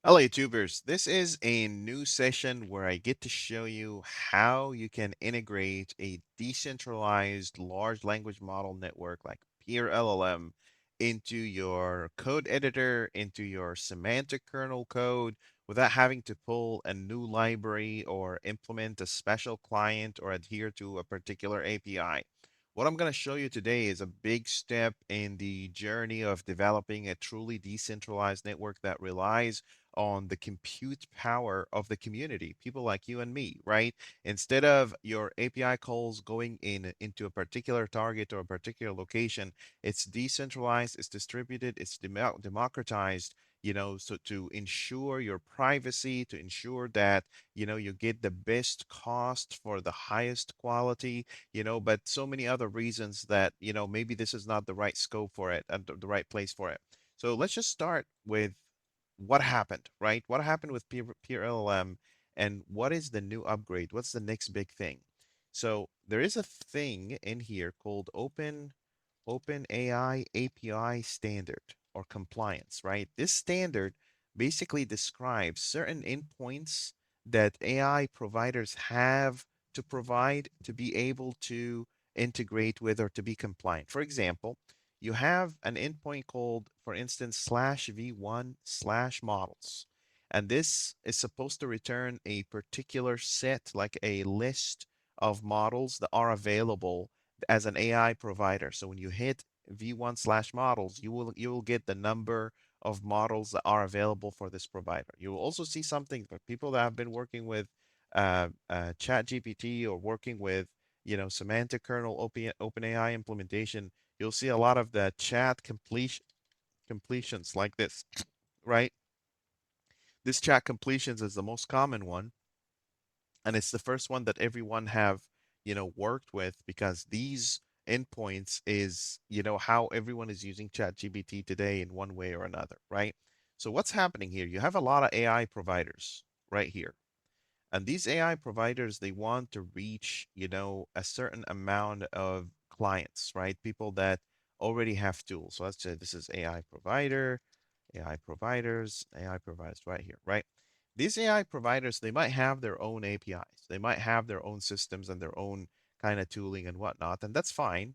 Hello, YouTubers. This is a new session where I get to show you how you can integrate a decentralized large language model network like PeerLLM into your code editor, into your semantic kernel code without having to pull a new library or implement a special client or adhere to a particular API. What I'm going to show you today is a big step in the journey of developing a truly decentralized network that relies on the compute power of the community, people like you and me, right? Instead of your API calls going into a particular target or a particular location, it's decentralized, it's distributed, it's democratized, so to ensure your privacy, to ensure that, you get the best cost for the highest quality, but so many other reasons that, maybe this is not the right scope for it and the right place for it. So let's just start with what happened, right? What happened with PeerLLM and what is the new upgrade? What's the next big thing? So there is a thing in here called OpenAI API Standard or compliance, right? This standard basically describes certain endpoints that AI providers have to provide to be able to integrate with or to be compliant. For example, you have an endpoint called, for instance, slash v1 slash models. And this is supposed to return a particular set, like a list of models that are available as an AI provider. So when you hit v1 slash models, you will get the number of models that are available for this provider. You will also see something for people that have been working with Chat GPT or working with Semantic Kernel OpenAI implementation. You'll see a lot of the chat completions like this, right? This chat completions is the most common one, and it's the first one that everyone have worked with because these endpoints is how everyone is using ChatGPT today in one way or another, right? So what's happening here? You have a lot of AI providers right here. And these AI providers, they want to reach, a certain amount of clients, right? People that already have tools. So let's say this is AI provider, AI providers, AI providers right here, right? These AI providers, they might have their own APIs. They might have their own systems and their own kind of tooling and whatnot, and that's fine.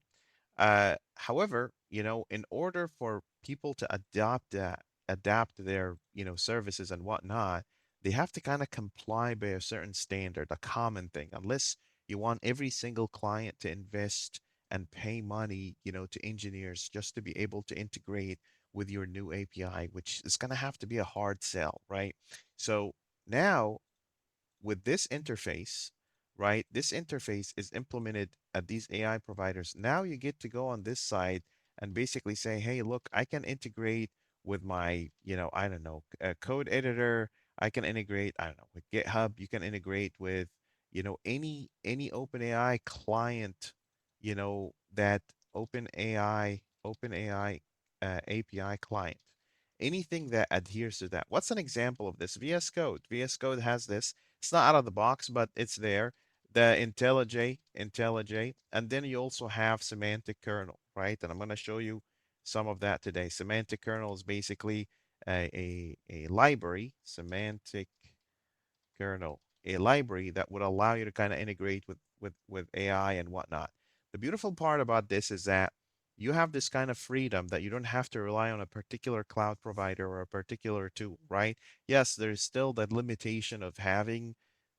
However, in order for people to adapt their, services and whatnot, they have to kind of comply by a certain standard, a common thing, unless you want every single client to invest and pay money, to engineers just to be able to integrate with your new API, which is going to have to be a hard sell, right? So now with this interface, right? This interface is implemented at these AI providers. Now you get to go on this side and basically say, hey, look, I can integrate with my, I don't know, code editor. I can integrate, I don't know, with GitHub. You can integrate with, any OpenAI client, that OpenAI API client. Anything that adheres to that. What's an example of this? VS Code. VS Code has this. It's not out of the box, but it's there. The IntelliJ, and then you also have Semantic Kernel, right? And I'm going to show you some of that today. Semantic Kernel is basically a library, Semantic Kernel, a library that would allow you to kind of integrate with AI and whatnot. The beautiful part about this is that you have this kind of freedom that you don't have to rely on a particular cloud provider or a particular tool, right? Yes, there's still that limitation of having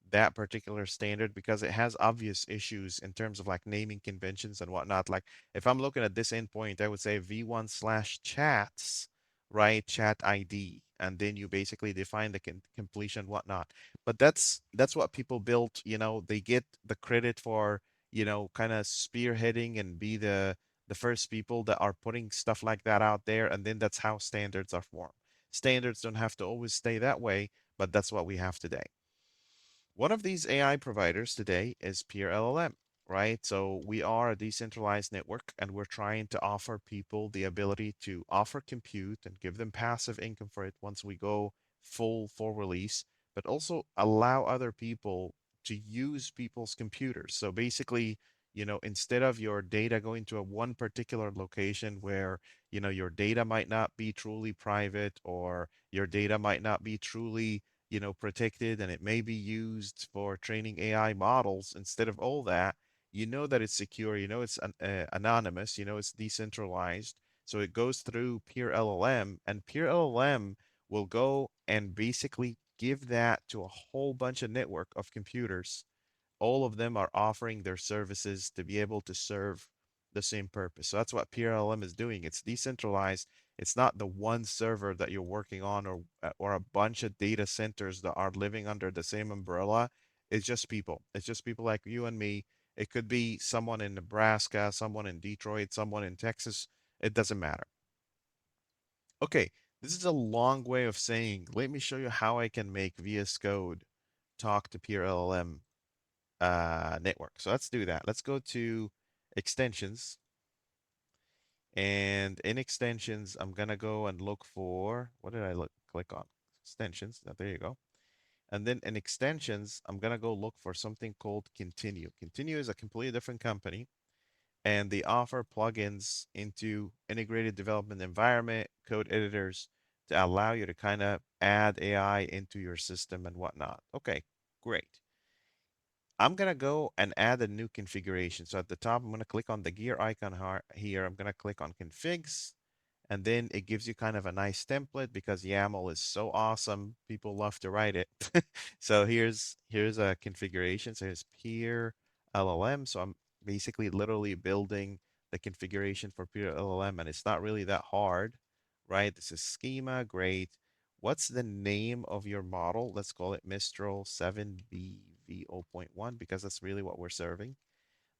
that particular standard because it has obvious issues in terms of like naming conventions and whatnot. Like if I'm looking at this endpoint, I would say v1 slash chats, right? Chat ID. And then you basically define the completion, whatnot. But that's what people built. They get the credit for, kind of spearheading and be the first people that are putting stuff like that out there. And then that's how standards are formed. Standards don't have to always stay that way, but that's what we have today. One of these AI providers today is PeerLLM, right? So we are a decentralized network and we're trying to offer people the ability to offer compute and give them passive income for it once we go full release, but also allow other people to use people's computers. So basically, instead of your data going to a one particular location where, your data might not be truly private, or your data might not be truly, protected, and it may be used for training AI models. Instead of all that, you know that it's secure, it's anonymous, it's decentralized. So it goes through PeerLLM, and PeerLLM will go and basically give that to a whole bunch of network of computers. All of them are offering their services to be able to serve the same purpose. So that's what PeerLLM is doing. It's decentralized. It's not the one server that you're working on, or a bunch of data centers that are living under the same umbrella. It's just people. It's just people like you and me. It could be someone in Nebraska, someone in Detroit, someone in Texas. It doesn't matter. Okay, this is a long way of saying, let me show you how I can make VS Code talk to PeerLLM network. So let's do that. Let's go to extensions. And in extensions, I'm gonna go and look for, what did I click on? Extensions. There you go. And then in extensions, I'm gonna go look for something called Continue. Continue is a completely different company, and they offer plugins into integrated development environment, code editors, to allow you to kind of add AI into your system and whatnot. Okay, great. I'm gonna go and add a new configuration. So at the top, I'm gonna click on the gear icon here. I'm gonna click on configs, and then it gives you kind of a nice template because YAML is so awesome. People love to write it. So here's a configuration. So here's peer LLM. So I'm basically literally building the configuration for peer LLM, and it's not really that hard, right? This is schema, great. What's the name of your model? Let's call it Mistral 7B V0.1 because that's really what we're serving.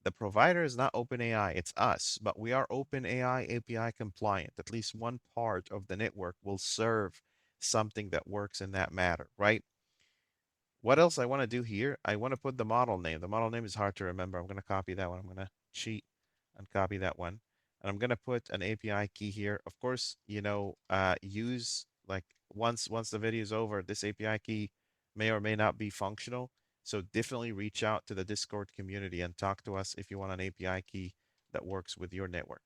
The provider is not OpenAI, it's us, but we are OpenAI API compliant. At least one part of the network will serve something that works in that matter, right? What else I want to do here? I want to put the model name. The model name is hard to remember. I'm going to copy that one. I'm going to cheat and copy that one. And I'm going to put an API key here. Of course, use like once the video is over, this API key may or may not be functional. So definitely reach out to the Discord community and talk to us if you want an API key that works with your network.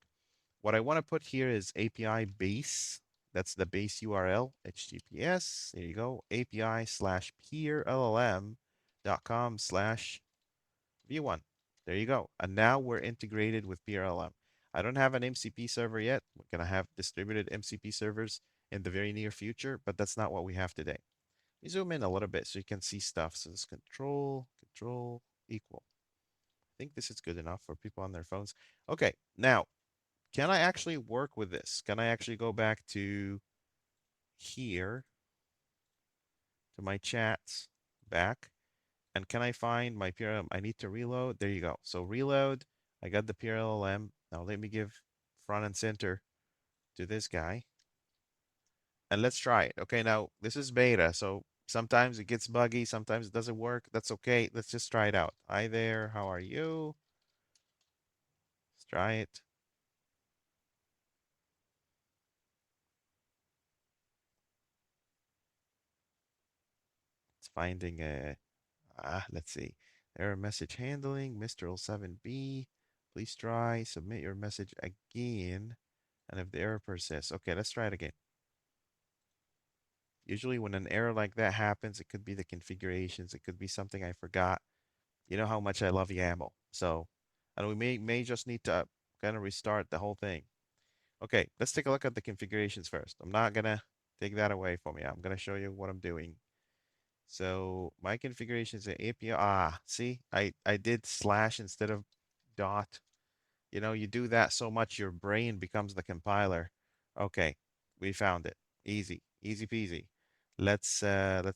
What I want to put here is API base. That's the base URL, HTTPS. There you go. API/peerllm.com/v1. There you go. And now we're integrated with PeerLLM. I don't have an MCP server yet. We're going to have distributed MCP servers in the very near future, but that's not what we have today. Let me zoom in a little bit so you can see stuff. So it's control, equal. I think this is good enough for people on their phones. Okay, now can I actually work with this? Can I actually go back to here, to my chats, back, and can I find my PRLM? I need to reload. There you go. So reload. I got the PRLM. Now let me give front and center to this guy. And let's try it. Okay, now this is beta, so sometimes it gets buggy, sometimes it doesn't work. That's okay. Let's just try it out. Hi there, how are you? Let's try it. It's finding a let's see. Error message handling, Mr. 7B. Please try, submit your message again. And if the error persists, okay, let's try it again. Usually when an error like that happens, it could be the configurations, it could be something I forgot. You know how much I love YAML. So, and we may just need to kind of restart the whole thing. Okay, let's take a look at the configurations first. I'm not gonna take that away from you. I'm gonna show you what I'm doing. So my configuration is an API. See, I did slash instead of dot. You do that so much your brain becomes the compiler. Okay, we found it. Easy, easy peasy. Let's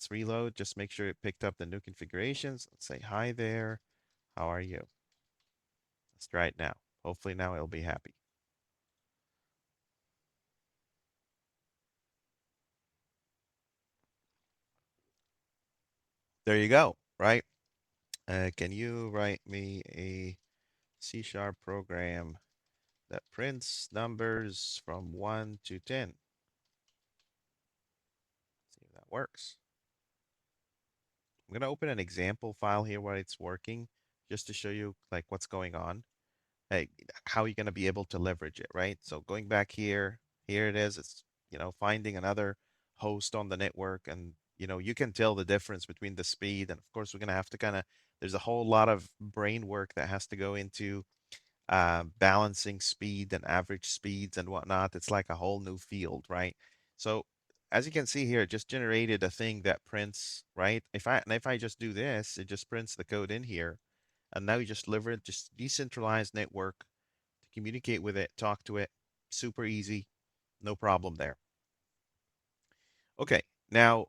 reload. Just make sure it picked up the new configurations. Let's say hi there. How are you? Let's try it now. Hopefully now it'll be happy. There you go, right? Can you write me a C# program that prints numbers from 1 to 10? See if that works. I'm going to open an example file here where it's working. just to show you like what's going on, hey, how you're going to be able to leverage it, right? So going back here, here it is. It's, finding another host on the network, and, you can tell the difference between the speed. And of course, we're going to have to there's a whole lot of brain work that has to go into balancing speed and average speeds and whatnot. It's like a whole new field, right? So as you can see here, it just generated a thing that prints, right? If I just do this, it just prints the code in here, and now you just deliver it, just decentralized network to communicate with it, talk to it, super easy, no problem there. Okay, now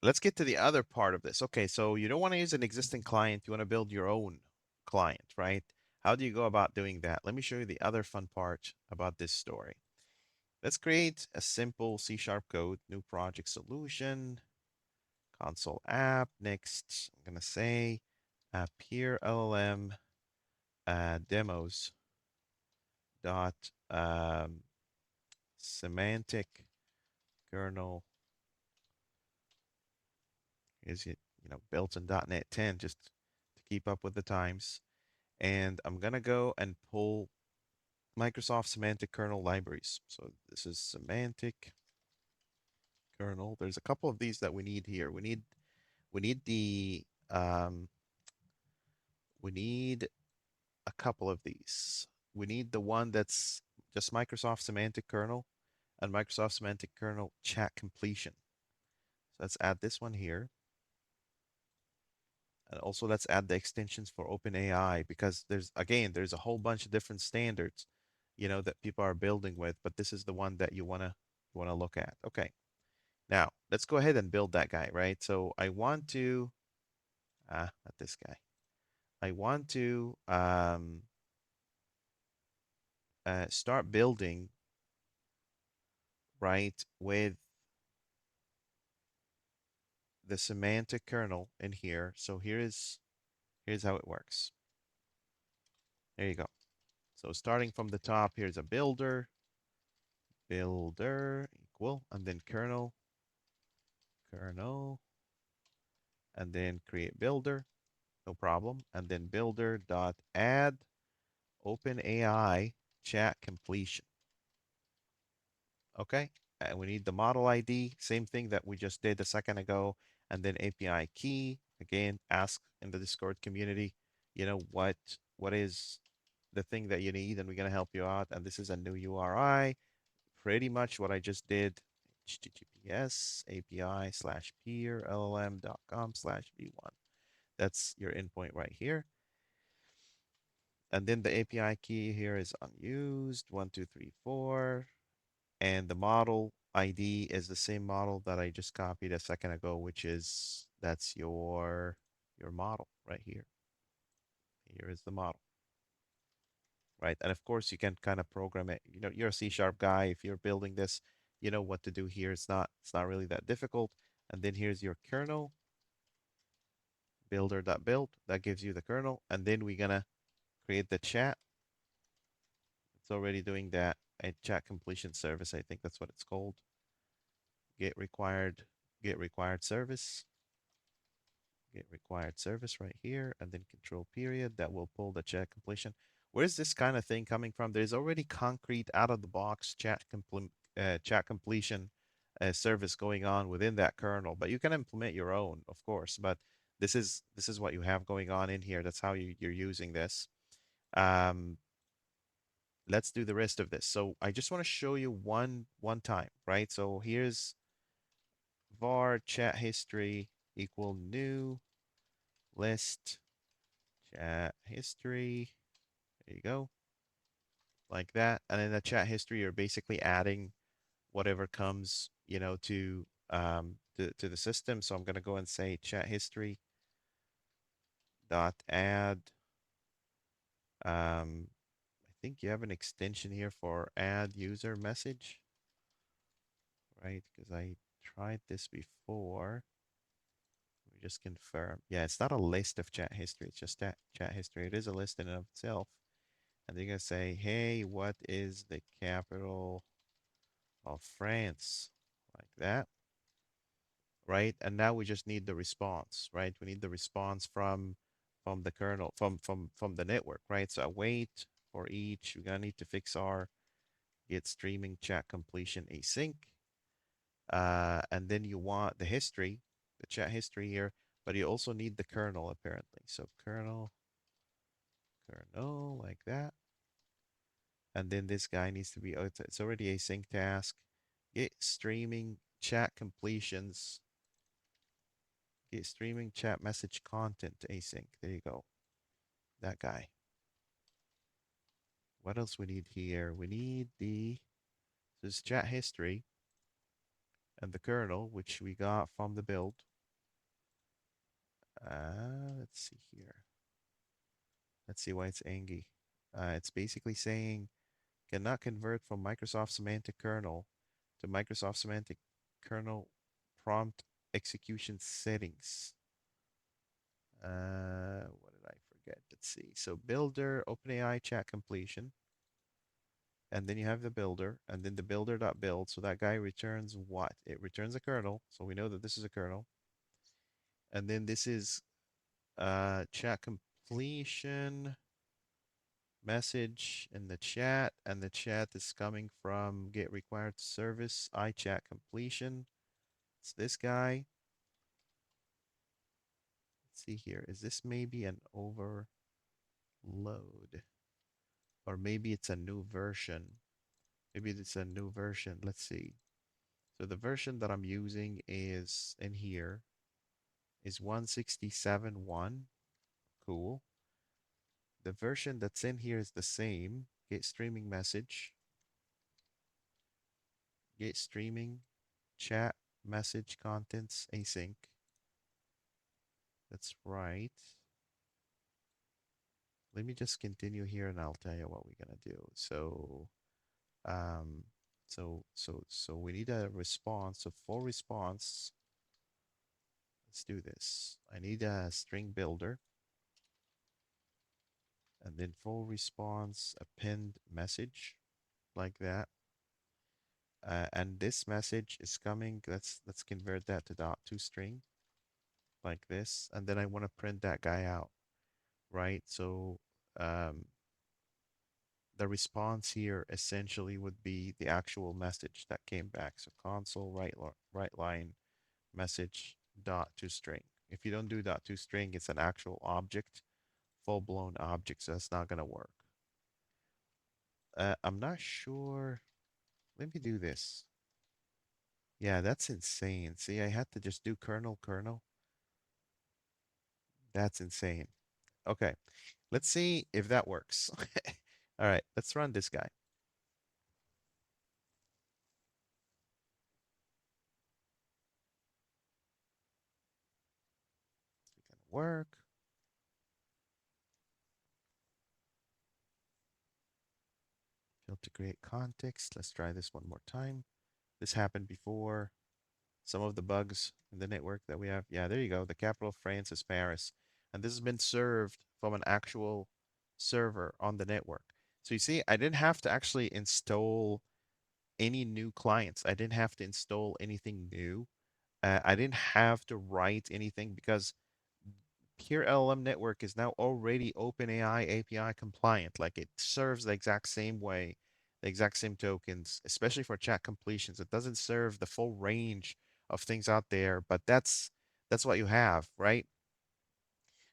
let's get to the other part of this. Okay, so you don't want to use an existing client, you want to build your own client, right? How do you go about doing that? Let me show you the other fun part about this story. Let's create a simple C# code, new project solution, console app. Next, I'm going to say PeerLLM demos dot semantic kernel is it, built in .NET 10 just to keep up with the times. And I'm going to go and pull Microsoft Semantic Kernel libraries. So this is Semantic Kernel. There's a couple of these that we need here. We need the we need a couple of these. We need the one that's just Microsoft Semantic Kernel and Microsoft Semantic Kernel chat completion. So let's add this one here. And also let's add the extensions for OpenAI, because there's a whole bunch of different standards, that people are building with, but this is the one that you wanna look at. Okay. Now let's go ahead and build that guy, right? So I want to not this guy. I want to start building right with the semantic kernel in here. So here's how it works. There you go. So starting from the top, here's a builder equal, and then kernel, and then create builder, no problem, and then builder dot add OpenAI chat completion. Okay, and we need the model ID, same thing that we just did a second ago, and then API key. Again, ask in the Discord community, what is the thing that you need, and we're gonna help you out. And this is a new URI, pretty much what I just did. HTTPS API slash peerllm.com slash v1. That's your endpoint right here. And then the API key here is unused, 1234. And the model ID is the same model that I just copied a second ago, that's your model right here. Here is the model, right? And of course, you can kind of program it. You're a C# guy. If you're building this, you know what to do here. It's not really that difficult. And then here's your kernel, builder.build. That gives you the kernel. And then we're gonna create the chat. It's already doing that. A chat completion service, I think that's what it's called. Get required, get required service. Get required service right here, and then control period. That will pull the chat completion. Where's this kind of thing coming from? There's already concrete out of the box chat completion service going on within that kernel, but you can implement your own, of course. But this is what you have going on in here. That's how you're using this. Um, let's do the rest of this. So I just want to show you one time, right? So here's var chat history equal new list chat history. There you go, like that. And in the chat history, you're basically adding whatever comes, to the system. So I'm gonna go and say chat history dot add. I think you have an extension here for add user message, right? Because I tried this before. Let me just confirm. Yeah, it's not a list of chat history. It's just chat history. It is a list in and of itself. And they're going to say, hey, what is the capital of France? Like that, right? And now we just need the response, right? We need the response from from the kernel, from the network, right? So await for each. We're gonna need to fix our get streaming chat completion async. And then you want the history, the chat history here, but you also need the kernel apparently. So kernel like that. And then this guy needs to be, oh, it's already async task. Get streaming chat completions. Get streaming chat message content async. There you go. That guy. What else we need here? We need this chat history and the kernel, which we got from the build. Let's see here. Let's see why it's Angie. It's basically saying cannot convert from Microsoft Semantic Kernel to Microsoft Semantic Kernel prompt execution settings. What did I forget? Let's see. So builder, OpenAI chat completion, and then you have the builder, and then the builder.build. So that guy returns what? It returns a kernel. So we know that this is a kernel. And then this is chat completion message in the chat, and the chat is coming from get required service iChat completion. It's this guy. Let's see here. Is this maybe an overload? Or maybe it's a new version. Maybe it's a new version. Let's see. So the version that I'm using is in here is 167.1. Cool. The version that's in here is the same. Get streaming message. Get streaming chat message contents async. That's right. Let me just continue here and I'll tell you what we're gonna do. Um, so we need a response, a full response. Let's do this. I need a string builder and then full response, append message like that. And this message is coming. Let's convert that to .toString like this, and then I want to print that guy out, right? So um, the response here essentially would be the actual message that came back. So console right line message .toString. If you don't do .toString, it's an actual object, full-blown object, so that's not gonna work. I'm not sure. Let me do this. Yeah, that's insane. See, I had to just do kernel. That's insane. Okay, let's see if that works. All right, let's run this guy. It's gonna work. Failed to create context. Let's try this one more time. This happened before. Some of the bugs in the network that we have. Yeah, there you go. The capital of France is Paris. And this has been served from an actual server on the network. So you see, I didn't have to actually install any new clients. I didn't have to install anything new. I didn't have to write anything because PeerLLM network is now already OpenAI API compliant. Like it serves the exact same way, the exact same tokens, especially for chat completions. It doesn't serve the full range of things out there, but that's what you have, right?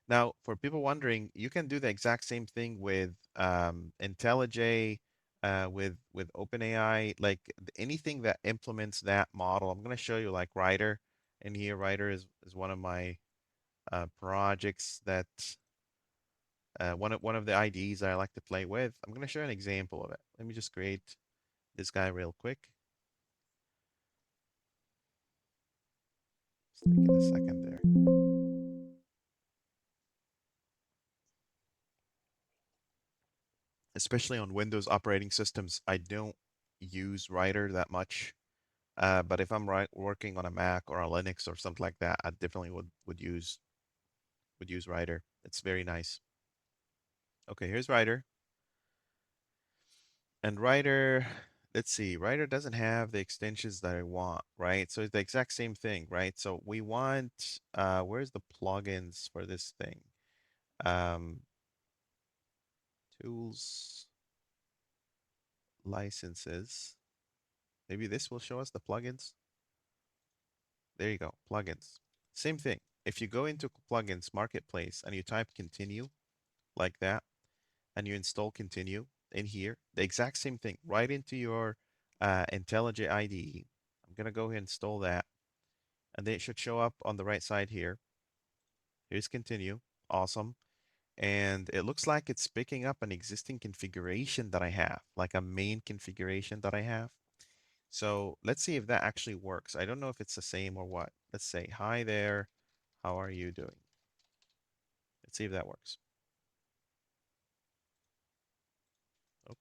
Now, for people wondering, you can do the exact same thing with IntelliJ, with OpenAI, like anything that implements that model. I'm going to show you like Ryder, and here Ryder is one of my projects that one of the IDEs I like to play with. I'm going to show you an example of it. Let me just create this guy real quick. Just taking a second there. Especially on Windows operating systems, I don't use Ryder that much. But if I'm working on a Mac or a Linux or something like that, I definitely would use Ryder. It's very nice. Okay, here's Ryder. And Ryder, let's see, Ryder doesn't have the extensions that I want, right? So it's the exact same thing, right? So we want, where's the plugins for this thing? Um, tools, licenses. Maybe this will show us the plugins. There you go, plugins. Same thing. If you go into plugins marketplace and you type continue like that, and you install continue in here, the exact same thing, right into your IntelliJ IDE. I'm gonna go ahead and install that, and then it should show up on the right side here. Here's continue. Awesome. And it looks like it's picking up an existing configuration that I have, like a main configuration that I have. So let's see if that actually works. I don't know if it's the same or what. Let's say, hi there, how are you doing? Let's see if that works. Oh,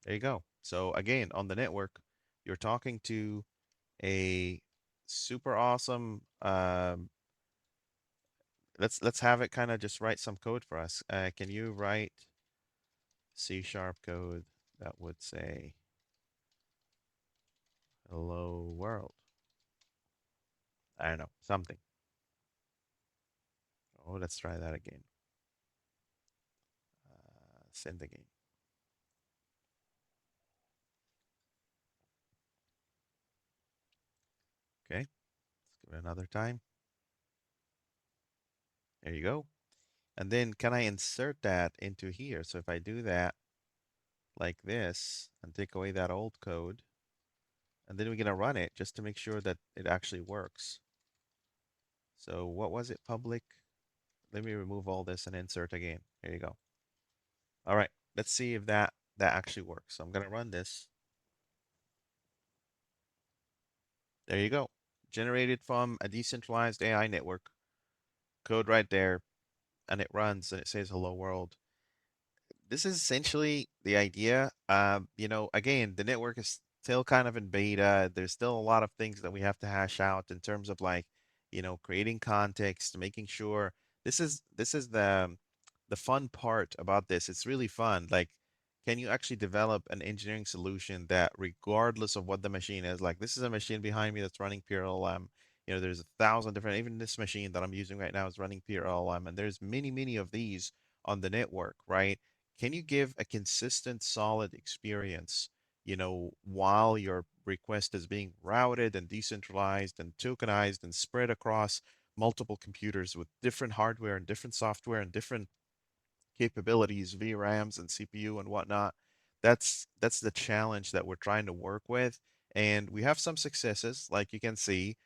there you go. So again, on the network, you're talking to a super awesome, let's have it kind of just write some code for us. Can you write C# code that would say hello world? I don't know, something. Oh, let's try that again. Send again. Okay, let's give it another time. There you go. And then can I insert that into here? So if I do that like this and take away that old code, and then we're gonna run it just to make sure that it actually works. So what was it? Public. Let me remove all this and insert again. There you go. All right, let's see if that actually works. So I'm gonna run this. There you go. Generated from a decentralized AI network. Code right there, and it runs and it says hello world. This is essentially the idea. Again, the network is still kind of in beta. There's still a lot of things that we have to hash out in terms of like, creating context, making sure this is the fun part about this. It's really fun. Like, can you actually develop an engineering solution that, regardless of what the machine is, like this is a machine behind me that's running PeerLLM. There's 1,000 different, even this machine that I'm using right now is running PeerLLM, and there's many, many of these on the network, right? Can you give a consistent, solid experience, while your request is being routed and decentralized and tokenized and spread across multiple computers with different hardware and different software and different capabilities, VRAMs and CPU and whatnot. That's the challenge that we're trying to work with, and we have some successes, like you can see.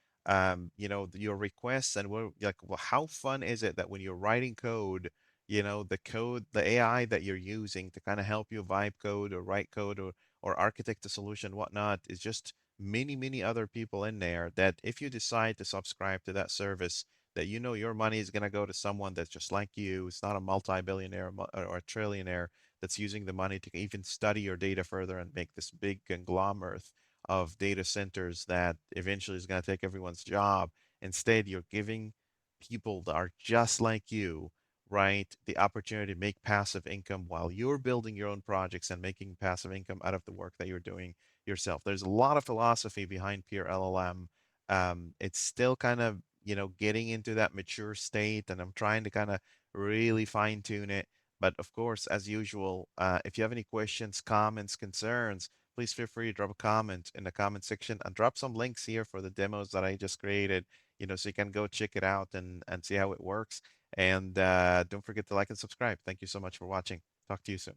Your requests, and we're like, well, how fun is it that when you're writing code, the AI that you're using to kind of help you vibe code or write code or architect a solution, whatnot, is just many, many other people in there that if you decide to subscribe to that service, that your money is going to go to someone that's just like you. It's not a multi-billionaire or a trillionaire that's using the money to even study your data further and make this big conglomerate of data centers that eventually is going to take everyone's job. Instead, you're giving people that are just like you, right, the opportunity to make passive income while you're building your own projects and making passive income out of the work that you're doing yourself. There's a lot of philosophy behind PeerLLM. It's still kind of, getting into that mature state, and I'm trying to kind of really fine tune it. But of course, as usual, if you have any questions, comments, concerns, please feel free to drop a comment in the comment section and drop some links here for the demos that I just created, so you can go check it out and see how it works. And don't forget to like and subscribe. Thank you so much for watching. Talk to you soon.